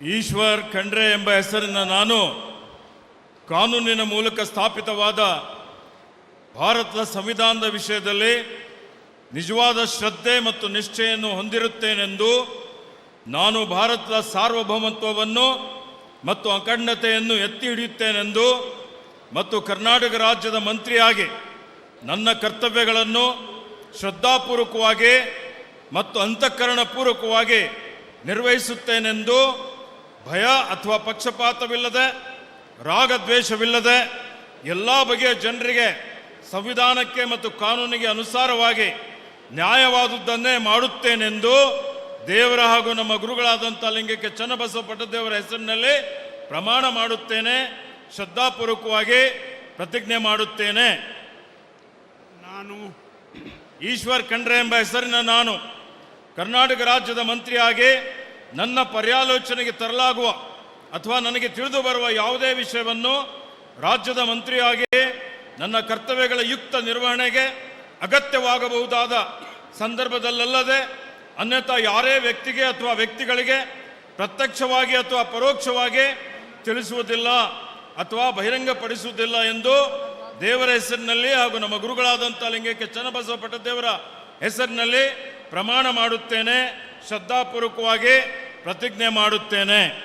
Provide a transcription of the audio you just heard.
ಈಶ್ವರ್ ಖಂಡ್ರೆ ಎಂಬ ಹೆಸರಿನ ನಾನು ಕಾನೂನಿನ ಮೂಲಕ ಸ್ಥಾಪಿತವಾದ ಭಾರತದ ಸಂವಿಧಾನದ ವಿಷಯದಲ್ಲಿ ನಿಜವಾದ ಶ್ರದ್ಧೆ ಮತ್ತು ನಿಷ್ಠೆಯನ್ನು ಹೊಂದಿರುತ್ತೇನೆಂದು ನಾನು ಭಾರತದ ಸಾರ್ವಭೌಮತ್ವವನ್ನು ಮತ್ತು ಅಖಂಡತೆಯನ್ನು ಎತ್ತಿ ಹಿಡಿಯುತ್ತೇನೆಂದು ಮತ್ತು ಕರ್ನಾಟಕ ರಾಜ್ಯದ ಮಂತ್ರಿಯಾಗಿ ನನ್ನ ಕರ್ತವ್ಯಗಳನ್ನು ಶ್ರದ್ಧಾಪೂರ್ವಕವಾಗಿ ಮತ್ತು ಅಂತಃಕರಣಪೂರ್ವಕವಾಗಿ ನಿರ್ವಹಿಸುತ್ತೇನೆಂದು ಭಯ ಅಥವಾ ಪಕ್ಷಪಾತವಿಲ್ಲದೆ ರಾಗದ್ವೇಷವಿಲ್ಲದೆ ಎಲ್ಲ ಬಗೆಯ ಜನರಿಗೆ ಸಂವಿಧಾನಕ್ಕೆ ಮತ್ತು ಕಾನೂನಿಗೆ ಅನುಸಾರವಾಗಿ ನ್ಯಾಯವಾದುದನ್ನೇ ಮಾಡುತ್ತೇನೆಂದು ದೇವರ ಹಾಗೂ ನಮ್ಮ ಗುರುಗಳಾದಂಥ ಲಿಂಗಕ್ಕೆ ಚನ್ನಬಸವ ಪಟ್ಟದೇವರ ಹೆಸರಿನಲ್ಲಿ ಪ್ರಮಾಣ ಮಾಡುತ್ತೇನೆ. ಶ್ರದ್ಧಾಪೂರ್ವಕವಾಗಿ ಪ್ರತಿಜ್ಞೆ ಮಾಡುತ್ತೇನೆ. ನಾನು ಈಶ್ವರ್ ಖಂಡ್ರೆ ಎಂಬ ಹೆಸರಿನ ನಾನು ಕರ್ನಾಟಕ ರಾಜ್ಯದ ಮಂತ್ರಿಯಾಗಿ ನನ್ನ ಪರ್ಯಾಲೋಚನೆಗೆ ತರಲಾಗುವ ಅಥವಾ ನನಗೆ ತಿಳಿದು ಬರುವ ಯಾವುದೇ ವಿಷಯವನ್ನು ರಾಜ್ಯದ ಮಂತ್ರಿಯಾಗಿ ನನ್ನ ಕರ್ತವ್ಯಗಳ ಯುಕ್ತ ನಿರ್ವಹಣೆಗೆ ಅಗತ್ಯವಾಗಬಹುದಾದ ಸಂದರ್ಭದಲ್ಲದೆ ಅನ್ಯಥಾ ಯಾರೇ ವ್ಯಕ್ತಿಗೆ ಅಥವಾ ವ್ಯಕ್ತಿಗಳಿಗೆ ಪ್ರತ್ಯಕ್ಷವಾಗಿ ಅಥವಾ ಪರೋಕ್ಷವಾಗಿ ತಿಳಿಸುವುದಿಲ್ಲ ಅಥವಾ ಬಹಿರಂಗಪಡಿಸುವುದಿಲ್ಲ ಎಂದು ದೇವರ ಹೆಸರಿನಲ್ಲಿ ಹಾಗೂ ನಮ್ಮ ಗುರುಗಳಾದಂಥ ಲಿಂಗಕ್ಕೆ ಚನ್ನಬಸವ ಪಟ್ಟದೇವರ ಹೆಸರಿನಲ್ಲಿ ಪ್ರಮಾಣ ಮಾಡುತ್ತೇನೆ. ಶ್ರದ್ಧಾಪೂರ್ವಕವಾಗಿ ಪ್ರತಿಜ್ಞೆ ಮಾಡುತ್ತೇನೆ.